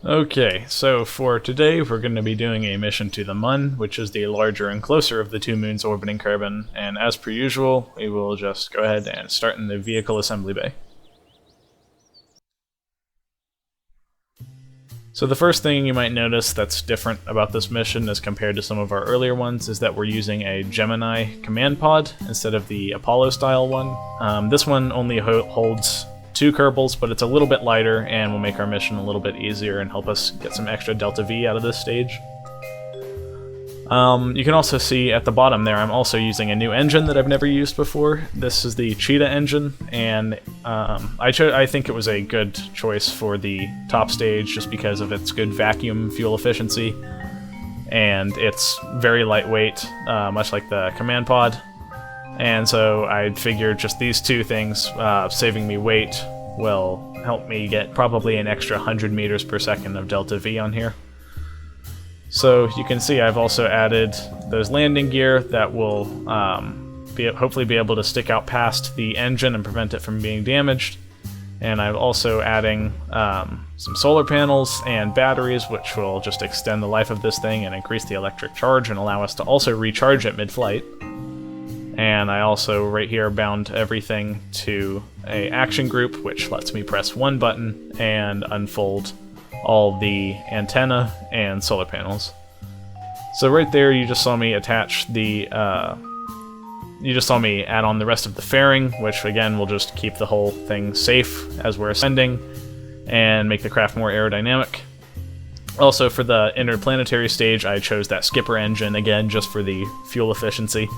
Okay, so for today we're going to be doing a mission to the Mun, which is the larger and closer of the two moons orbiting Kerbin, and as per usual, we will just go ahead and start in the vehicle assembly bay. So the first thing you might notice that's different about this mission as compared to some of our earlier ones is that we're using a Gemini command pod instead of the Apollo style one. This one only holds 2 Kerbals, but it's a little bit lighter and will make our mission a little bit easier and help us get some extra Delta V out of this stage. You can also see at the bottom there I'm also using a new engine that I've never used before. This is the Cheetah engine, and I think it was a good choice for the top stage just because of its good vacuum fuel efficiency, and it's very lightweight, much like the command pod. And so I figured just these two things, saving me weight, will help me get probably an extra 100 meters per second of Delta V on here. So you can see I've also added those landing gear that will hopefully be able to stick out past the engine and prevent it from being damaged. And I'm also adding some solar panels and batteries, which will just extend the life of this thing and increase the electric charge and allow us to also recharge it mid-flight. And I also, right here, bound everything to a action group, which lets me press one button and unfold all the antenna and solar panels. So right there, you just saw me attach the, you just saw me add on the rest of the fairing, which again will just keep the whole thing safe as we're ascending and make the craft more aerodynamic. Also, for the interplanetary stage, I chose that skipper engine, again, just for the fuel efficiency.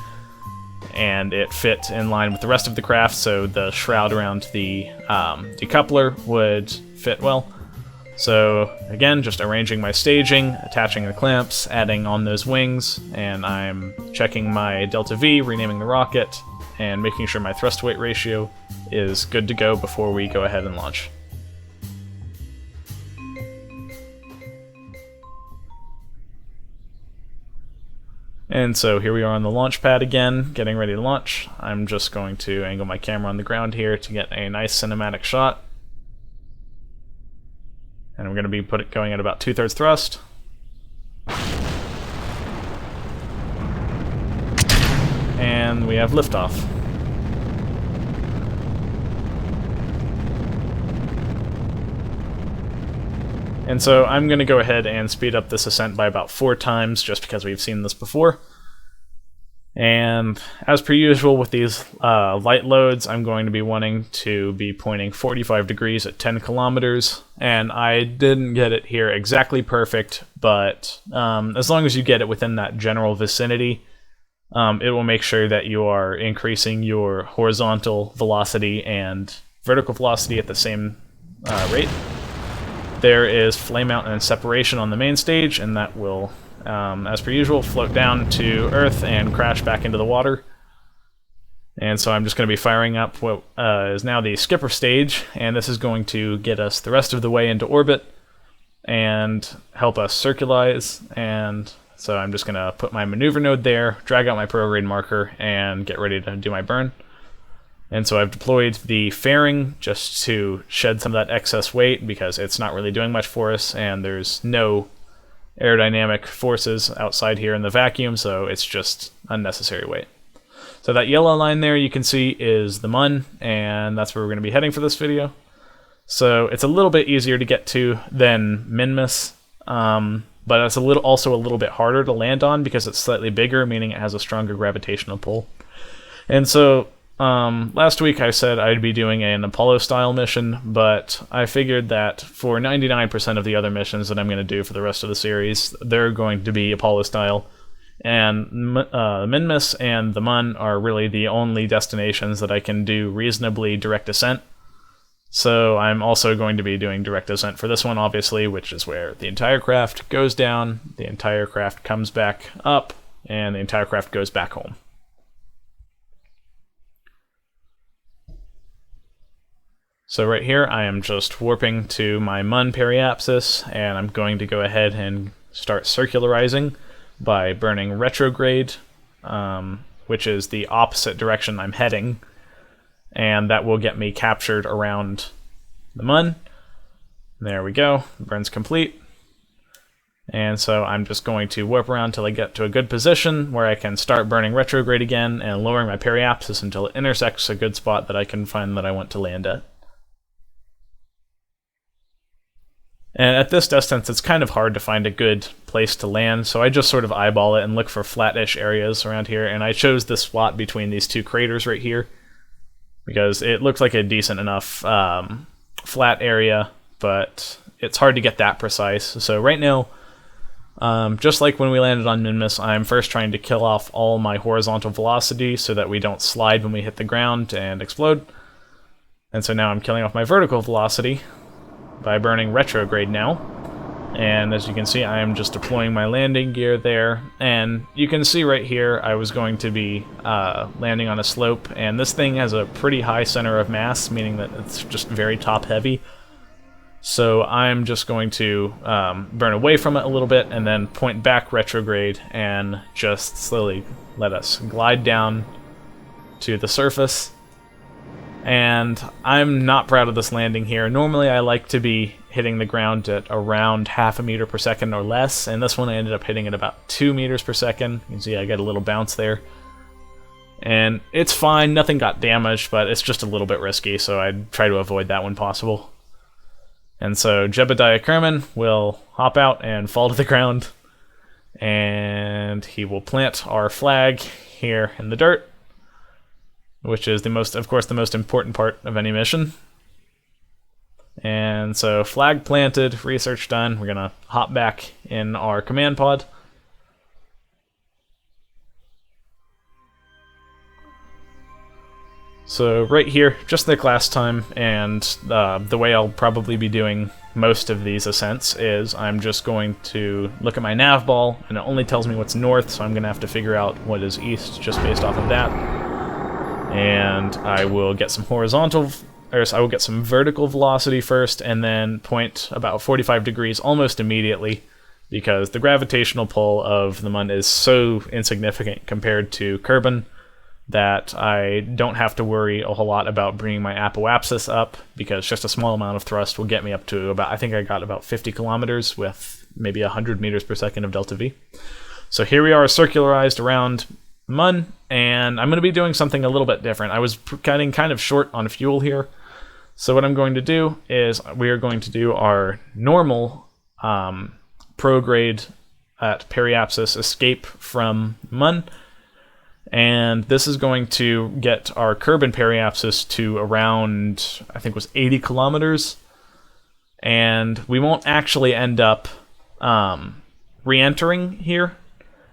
And it fit in line with the rest of the craft, so the shroud around the decoupler would fit well. So again, just arranging my staging, attaching the clamps, adding on those wings, and I'm checking my Delta V, renaming the rocket, and making sure my thrust weight ratio is good to go before we go ahead and launch. And so here we are on the launch pad again, getting ready to launch. I'm just going to angle my camera on the ground here to get a nice cinematic shot. And I'm going to be going at about 2/3 thrust. And we have liftoff. And so I'm going to go ahead and speed up this ascent by about 4 times, just because we've seen this before. And as per usual with these light loads, I'm going to be wanting to be pointing 45 degrees at 10 kilometers. And I didn't get it here exactly perfect, but as long as you get it within that general vicinity, it will make sure that you are increasing your horizontal velocity and vertical velocity at the same rate. There is flame out and separation on the main stage, and that will, as per usual, float down to Earth and crash back into the water. And so I'm just going to be firing up what is now the skipper stage, and this is going to get us the rest of the way into orbit and help us circularize. And so I'm just going to put my maneuver node there, drag out my prograde marker, and get ready to do my burn. And so I've deployed the fairing just to shed some of that excess weight because it's not really doing much for us, and there's no aerodynamic forces outside here in the vacuum, so it's just unnecessary weight. So that yellow line there you can see is the Mun, and that's where we're going to be heading for this video. So it's a little bit easier to get to than Minmus, but it's also a little bit harder to land on because it's slightly bigger, meaning it has a stronger gravitational pull. And so last week I said I'd be doing an Apollo-style mission, but I figured that for 99% of the other missions that I'm going to do for the rest of the series, they're going to be Apollo-style. And Minmus and the Mun are really the only destinations that I can do reasonably direct ascent. So I'm also going to be doing direct ascent for this one, obviously, which is where the entire craft goes down, the entire craft comes back up, and the entire craft goes back home. So right here I am just warping to my Mun periapsis, and I'm going to go ahead and start circularizing by burning retrograde, which is the opposite direction I'm heading, and that will get me captured around the Mun. There we go. Burn's complete. And so I'm just going to warp around till I get to a good position where I can start burning retrograde again and lowering my periapsis until it intersects a good spot that I can find that I want to land at. And at this distance, it's kind of hard to find a good place to land, so I just sort of eyeball it and look for flat-ish areas around here, and I chose this spot between these two craters right here because it looked like a decent enough flat area, but it's hard to get that precise. So right now, just like when we landed on Minmus, I'm first trying to kill off all my horizontal velocity so that we don't slide when we hit the ground and explode. And so now I'm killing off my vertical velocity by burning retrograde now. And as you can see, I am just deploying my landing gear there. And you can see right here, I was going to be landing on a slope, and this thing has a pretty high center of mass, meaning that it's just very top heavy. So I'm just going to burn away from it a little bit and then point back retrograde and just slowly let us glide down to the surface. And I'm not proud of this landing here. Normally I like to be hitting the ground at around half a meter per second or less, and this one I ended up hitting at about 2 meters per second. You can see I got a little bounce there. And it's fine, nothing got damaged, but it's just a little bit risky, so I'd try to avoid that when possible. And so Jebediah Kerman will hop out and fall to the ground, and he will plant our flag here in the dirt, which is of course, the most important part of any mission. And so flag planted, research done. We're gonna hop back in our command pod. So right here, just like last time, and the way I'll probably be doing most of these ascents is I'm just going to look at my nav ball, and it only tells me what's north, so I'm going to have to figure out what is east just based off of that. And I will get some I will get some vertical velocity first, and then point about 45 degrees almost immediately, because the gravitational pull of the Mun is so insignificant compared to Kerbin that I don't have to worry a whole lot about bringing my apoapsis up, because just a small amount of thrust will get me up to about, I think I got about 50 kilometers with maybe 100 meters per second of delta V. So here we are circularized around Mun, and I'm going to be doing something a little bit different. I was cutting kind of short on fuel here, so what I'm going to do is we are going to do our normal prograde at periapsis escape from Mun, and this is going to get our Kerbin periapsis to around, I think it was 80 kilometers, and we won't actually end up re-entering here.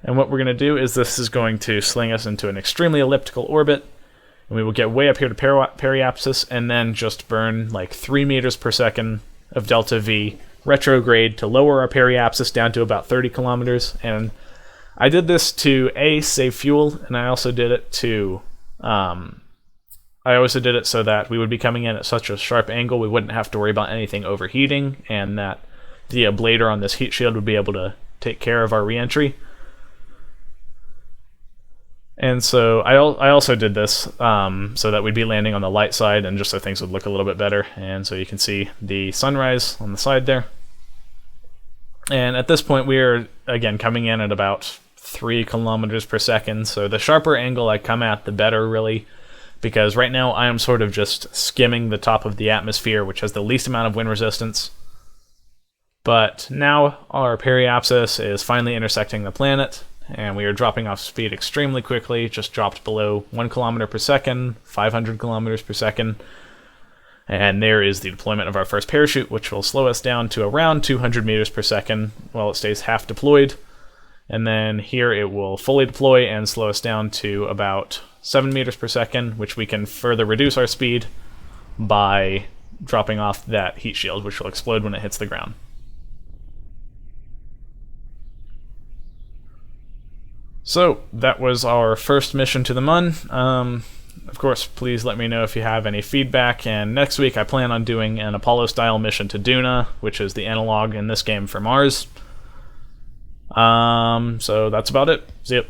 And what we're going to do is this is going to sling us into an extremely elliptical orbit, and we will get way up here to periapsis, and then just burn like 3 meters per second of delta V retrograde to lower our periapsis down to about 30 kilometers. And I did this to save fuel, and I also did it to so that we would be coming in at such a sharp angle we wouldn't have to worry about anything overheating, and that the ablator on this heat shield would be able to take care of our re-entry. And so I also did this so that we'd be landing on the light side, and just so things would look a little bit better. And so you can see the sunrise on the side there. And at this point, we are, again, coming in at about 3 kilometers per second. So the sharper angle I come at, the better, really. Because right now, I am sort of just skimming the top of the atmosphere, which has the least amount of wind resistance. But now our periapsis is finally intersecting the planet, and we are dropping off speed extremely quickly, just dropped below 1 kilometer per second, 500 kilometers per second. And there is the deployment of our first parachute, which will slow us down to around 200 meters per second while it stays half deployed. And then here it will fully deploy and slow us down to about 7 meters per second, which we can further reduce our speed by dropping off that heat shield, which will explode when it hits the ground. So that was our first mission to the Mun. Of course, please let me know if you have any feedback, and next week I plan on doing an Apollo-style mission to Duna, which is the analog in this game for Mars. So that's about it. See ya.